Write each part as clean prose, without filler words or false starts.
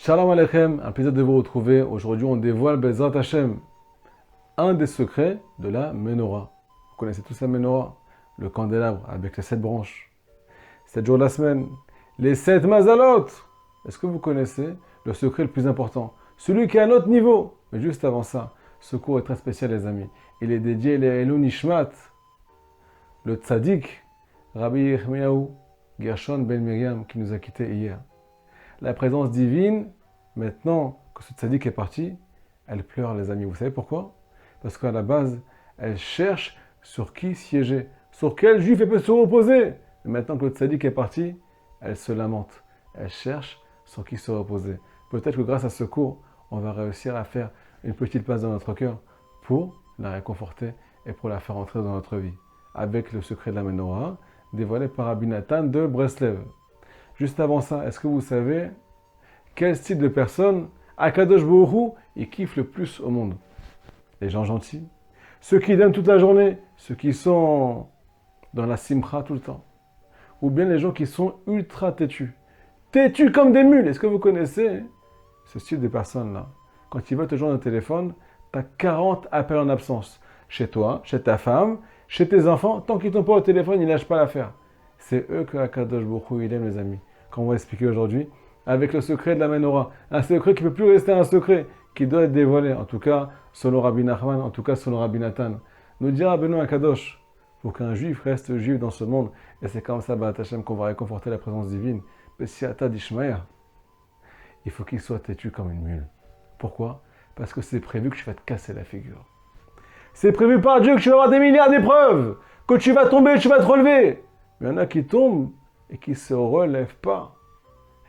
Shalom Aleichem, un plaisir de vous retrouver. Aujourd'hui, on dévoile Bezrat Hashem, un des secrets de la menorah. Vous connaissez tous la menorah, le candélabre avec les 7 branches, 7 jours de la semaine, les 7 mazalot. Est-ce que vous connaissez le secret le plus important? Celui qui est à notre niveau. Mais juste avant ça, ce cours est très spécial, les amis. Il est dédié à Elou Nishmat, le tzaddik, Rabbi Yirmiyahu Gershon Ben Miriam, qui nous a quittés hier. La présence divine, maintenant que ce tzaddik est parti, elle pleure, les amis. Vous savez pourquoi? Parce qu'à la base, elle cherche sur qui siéger, sur quel juif elle peut se reposer. Et maintenant que le tzaddik est parti, elle se lamente. Elle cherche sur qui se reposer. Peut-être que grâce à ce cours, on va réussir à faire une petite place dans notre cœur pour la réconforter et pour la faire entrer dans notre vie. Avec le secret de la menorah, dévoilé par Rabbi Nathan de Breslev. Juste avant ça, est-ce que vous savez quel style de personne Akadosh Baruch Hu, il kiffe le plus au monde? Les gens gentils, ceux qui donnent toute la journée, ceux qui sont dans la simcha tout le temps, ou bien les gens qui sont ultra têtus. Têtus comme des mules. Est-ce que vous connaissez ce style de personnes-là? Quand ils veulent te joindre au téléphone, tu as 40 appels en absence. Chez toi, chez ta femme, chez tes enfants, tant qu'ils ne t'ont pas au téléphone, ils ne lâchent pas l'affaire. C'est eux que Akadosh Baruch Hu, il aime, les amis. Qu'on va expliquer aujourd'hui, avec le secret de la menorah. Un secret qui ne peut plus rester un secret, qui doit être dévoilé. En tout cas, selon Rabbi Nachman, en tout cas, selon Rabbi Nathan. Nous dira Benoît Akadosh, pour qu'un juif reste juif dans ce monde, et c'est comme ça, B'at Hashem, qu'on va réconforter la présence divine. Bessiata d'Ishmael, il faut qu'il soit têtu comme une mule. Pourquoi? Parce que c'est prévu que tu vas te casser la figure. C'est prévu par Dieu que tu vas avoir des milliards d'épreuves, que tu vas tomber, tu vas te relever. Mais il y en a qui tombent et qui ne se relèvent pas.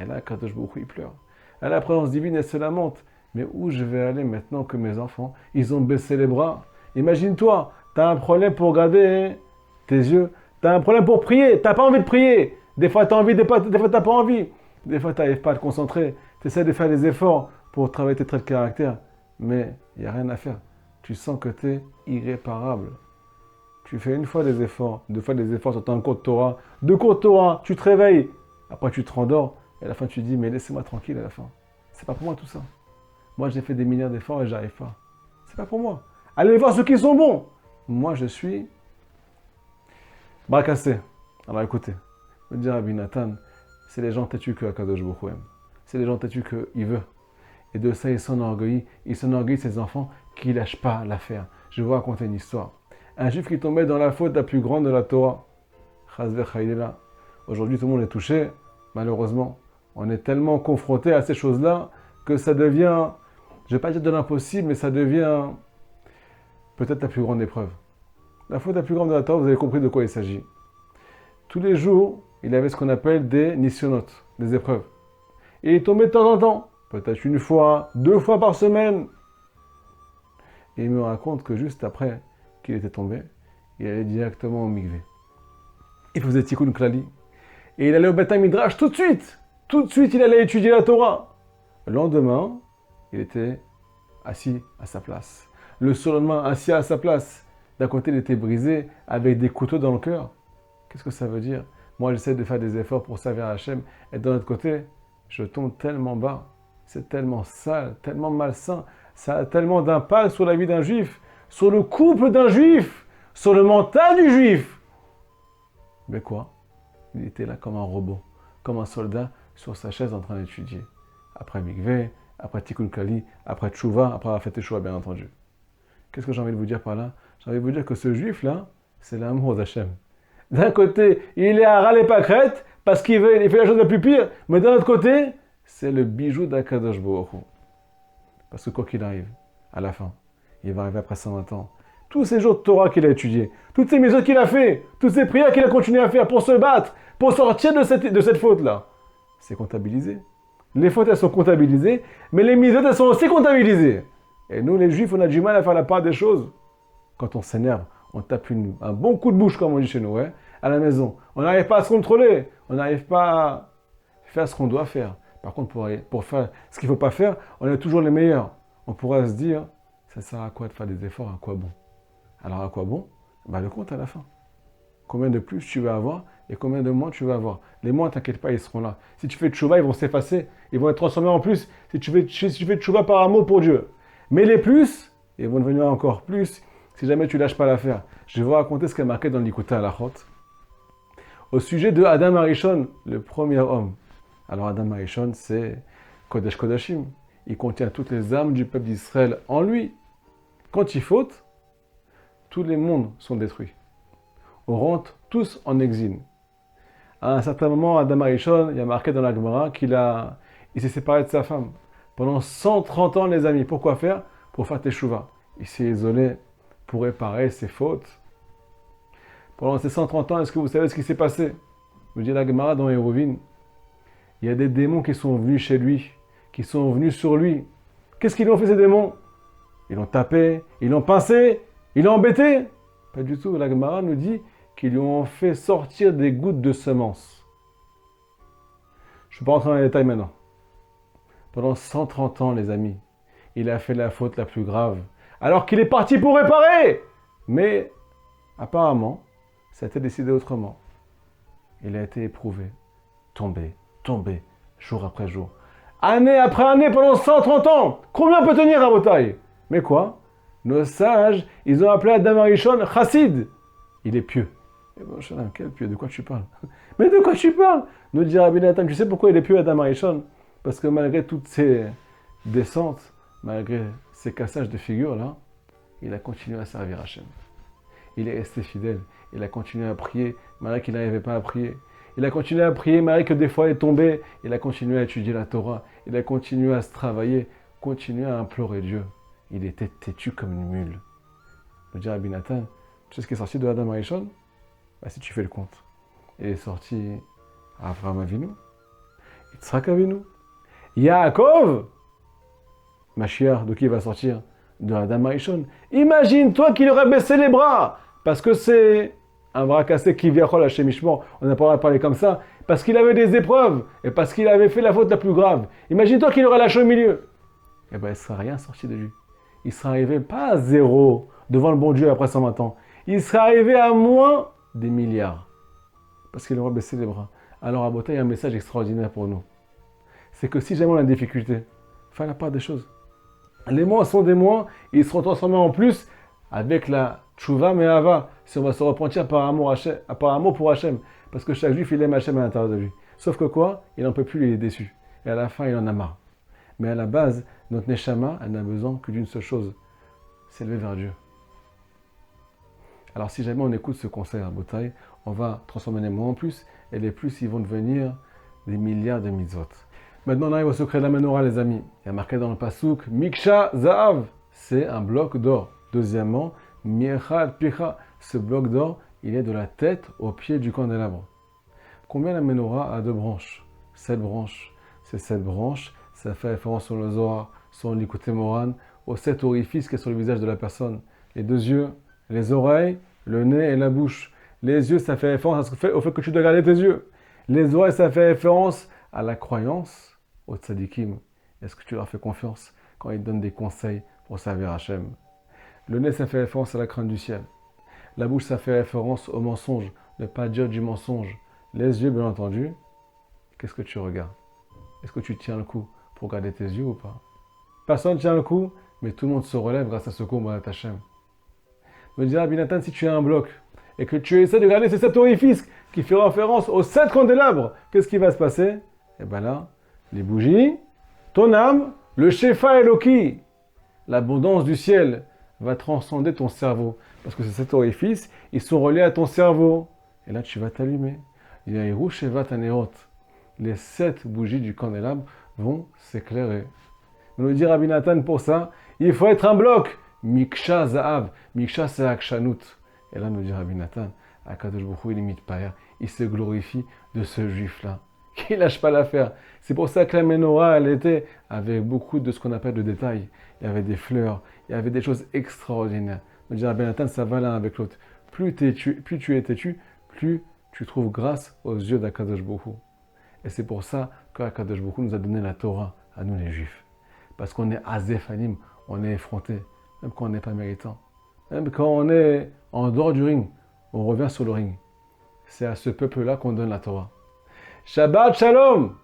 Et là, Kadosh Baruch Hu, il pleure. À la présence divine, elle se lamente. Mais où je vais aller maintenant que mes enfants, ils ont baissé les bras? Imagine-toi, tu as un problème pour regarder tes yeux. Tu as un problème pour prier. Tu n'as pas envie de prier. Des fois, tu as envie, des fois, tu n'as pas envie. Des fois, tu n'arrives pas à te concentrer. Tu essaies de faire des efforts pour travailler tes traits de caractère. Mais il n'y a rien à faire. Tu sens que tu es irréparable. Tu fais une fois des efforts, deux fois des efforts sur un cours de Torah, 2 cours de Torah, tu te réveilles, après tu te rendors, et à la fin tu dis, mais laissez-moi tranquille à la fin. C'est pas pour moi tout ça. Moi j'ai fait des milliards d'efforts et j'arrive pas. C'est pas pour moi. Allez voir ceux qui sont bons. Moi je suis bracassé. Alors écoutez, me dire Rabbi Nathan, c'est les gens têtus que Akadosh Baruch Hu aime. C'est les gens têtus qu'il veut. Et de ça il s'enorgueillit de ses enfants qui lâchent pas l'affaire. Je vais vous raconter une histoire. Un juif qui tombait dans la faute la plus grande de la Torah. Aujourd'hui, tout le monde est touché, malheureusement. On est tellement confronté à ces choses-là que ça devient, je ne vais pas dire de l'impossible, mais ça devient peut-être la plus grande épreuve. La faute la plus grande de la Torah, vous avez compris de quoi il s'agit. Tous les jours, il avait ce qu'on appelle des nisyonotes, des épreuves. Et il tombait de temps en temps, peut-être 1 fois, 2 fois par semaine. Et il me raconte que juste après qu'il était tombé, il allait directement au mikvé. Il faisait tikkun klali. Et il allait au Beth Midrash tout de suite. Tout de suite, il allait étudier la Torah. Le lendemain, il était assis à sa place. Le surlendemain, assis à sa place. D'un côté, il était brisé avec des couteaux dans le cœur. Qu'est-ce que ça veut dire? Moi, j'essaie de faire des efforts pour servir Hachem. Et de l'autre côté, je tombe tellement bas. C'est tellement sale, tellement malsain. Ça a tellement d'impact sur la vie d'un juif, sur le couple d'un juif, sur le mental du juif. Mais quoi? Il était là comme un robot, comme un soldat sur sa chaise en train d'étudier. Après Mikvé, après Tikkun Kali, après Tchouva, après avoir fait Tchouva, bien entendu. Qu'est-ce que j'ai envie de vous dire par là? J'ai envie de vous dire que ce juif-là, c'est l'amour d'Hachem. D'un côté, il est à râler pâquerette parce qu'il fait la chose la plus pire, mais d'un autre côté, c'est le bijou d'Akadosh Baruch Hu. Parce que quoi qu'il arrive, à la fin, il va arriver après 120 ans. Tous ces jours de Torah qu'il a étudiés, toutes ces misères qu'il a fait, toutes ces prières qu'il a continué à faire pour se battre, pour sortir de cette faute-là, c'est comptabilisé. Les fautes, elles sont comptabilisées, mais les misères, elles sont aussi comptabilisées. Et nous, les Juifs, on a du mal à faire la part des choses. Quand on s'énerve, on tape un bon coup de bouche, comme on dit chez nous, hein, à la maison. On n'arrive pas à se contrôler, on n'arrive pas à faire ce qu'on doit faire. Par contre, pour faire ce qu'il ne faut pas faire, on est toujours les meilleurs. On pourra se dire, ça sert à quoi de faire des efforts, à quoi bon? Alors à quoi bon? Le compte à la fin. combien de plus tu vas avoir et combien de moins tu vas avoir. Les moins, t'inquiète pas, ils seront là. Si tu fais tchouva, ils vont s'effacer. Ils vont être transformés en plus si tu fais tchouva par amour pour Dieu. Mais les plus, ils vont devenir encore plus si jamais tu lâches pas l'affaire. Je vais vous raconter ce qui est marqué dans l'Ikuta à la Chot. Au sujet de Adam Arishon, le premier homme. Alors Adam Arishon, c'est Kodesh Kodashim. Il contient toutes les âmes du peuple d'Israël en lui. Quand il faute, tous les mondes sont détruits. On rentre tous en exil. À un certain moment, Adam Arishon, il y a marqué dans la Gemara il s'est séparé de sa femme. Pendant 130 ans, les amis. Pourquoi faire? Pour faire teshuva. Il s'est isolé pour réparer ses fautes. Pendant ces 130 ans, est-ce que vous savez ce qui s'est passé? Vous dit la Gemara dans Hérovin. Il y a des démons qui sont venus chez lui, qui sont venus sur lui. Qu'est-ce qu'ils ont fait ces démons? Ils l'ont tapé, ils l'ont pincé, ils l'ont embêté. Pas du tout. La Gemara nous dit qu'ils lui ont fait sortir des gouttes de semences. Je ne vais pas rentrer dans les détails maintenant. Pendant 130 ans, les amis, il a fait la faute la plus grave. Alors qu'il est parti pour réparer. Mais apparemment, ça a été décidé autrement. Il a été éprouvé, tombé, jour après jour. Année après année, pendant 130 ans. Combien peut tenir à Rabotai? Mais quoi? Nos sages, ils ont appelé Adam Arishon Chassid. Il est pieux. Eh ben, Shalom, quel pieux? De quoi tu parles? Mais de quoi tu parles? Nous dit Rabbi Nathan, tu sais pourquoi il est pieux, Adam Arishon? Parce que malgré toutes ces descentes, malgré ces cassages de figure là, il a continué à servir Hachem. Il est resté fidèle. Il a continué à prier, malgré qu'il n'arrivait pas à prier. Il a continué à prier, malgré que des fois il tombait. Il a continué à étudier la Torah. Il a continué à se travailler, continué à implorer Dieu. Il était têtu comme une mule. Nous dit Rabbi Nathan, tu sais ce qui est sorti de Adam Arishon? Bah, si tu fais le compte. Il est sorti Avraham Avinu, Yitzhak Avinu, Yaakov, Mashiach, de qui il va sortir? De Adam Arishon. Imagine-toi qu'il aurait baissé les bras, parce que c'est un bras cassé qui vient à Hashem Ishmor. On n'a pas parlé comme ça, parce qu'il avait des épreuves, et parce qu'il avait fait la faute la plus grave. Imagine-toi qu'il aurait lâché au milieu. Eh bien, il ne sera rien sorti de lui. Il sera arrivé pas à zéro devant le bon Dieu après 120 ans. Il sera arrivé à moins des milliards. Parce qu'il aurait baissé les bras. Alors à Bota, il y a un message extraordinaire pour nous. C'est que si jamais on a une difficulté, fais la part des choses. Les mois sont des mois, ils seront transformés en plus avec la tchouva me'ava, si on va se repentir par amour pour Hachem. Parce que chaque juif, il aime Hachem à l'intérieur de lui. Sauf que quoi? Il n'en peut plus, il est déçu. Et à la fin, il en a marre. Mais à la base, notre neshama, elle n'a besoin que d'une seule chose, s'élever vers Dieu. Alors si jamais on écoute ce conseil à Botaï, on va transformer les mots en plus, et les plus, ils vont devenir des milliards de mitzvot. Maintenant, on arrive au secret de la menorah, les amis. Il y a marqué dans le pasouk, Miksha Zahav, c'est un bloc d'or. Deuxièmement, Miechad Picha, ce bloc d'or, il est de la tête au pied du candélabre. Combien la menorah a de branches? 7 branches. Ces 7 branches, ça fait référence sur le Zohar, sur l'Ikouté Moran, aux 7 orifices qui sont sur le visage de la personne. Les 2 yeux, les oreilles, le nez et la bouche. Les yeux, ça fait référence au fait que tu dois garder tes yeux. Les oreilles, ça fait référence à la croyance, aux tzadikim. Est-ce que tu leur fais confiance quand ils te donnent des conseils pour servir Hachem? Le nez, ça fait référence à la crainte du ciel. La bouche, ça fait référence au mensonge, ne pas dire du mensonge. Les yeux, bien entendu, qu'est-ce que tu regardes? Est-ce que tu tiens le coup pour garder tes yeux ou pas? Personne ne tient le coup, mais tout le monde se relève grâce à ce coup, Mohamed Hachem. Me dire, Rabbi Nathan, si tu as un bloc et que tu essaies de garder ces 7 orifices qui font référence aux 7 candélabres, qu'est-ce qui va se passer? Eh bien là, les bougies, ton âme, le Shefa Eloki, l'abondance du ciel va transcender ton cerveau. Parce que ces 7 orifices, ils sont reliés à ton cerveau. Et là, tu vas t'allumer. Yahiru Sheva Tanerot. Les 7 bougies du candélabre vont s'éclairer. Nous dit Rabbi Nathan pour ça, il faut être un bloc. Miksha Zahav. Miksha, c'est Akshanut. Et là, nous dit Rabbi Nathan, Akadosh Baruch Hu, il imite pas, il se glorifie de ce juif-là, qui lâche pas l'affaire. C'est pour ça que la menorah, elle était avec beaucoup de ce qu'on appelle de détails. Il y avait des fleurs, il y avait des choses extraordinaires. Nous dit Rabbi Nathan, ça va l'un avec l'autre. Plus tu es têtu, plus tu trouves grâce aux yeux d'Akadosh Baruch Hu. Et c'est pour ça qu'Akadosh Baruch Hu nous a donné la Torah, à nous les juifs. Parce qu'on est azéfanim, on est effronté, même quand on n'est pas méritant. Même quand on est en dehors du ring, on revient sur le ring. c'est à ce peuple-là qu'on donne la Torah. Shabbat Shalom!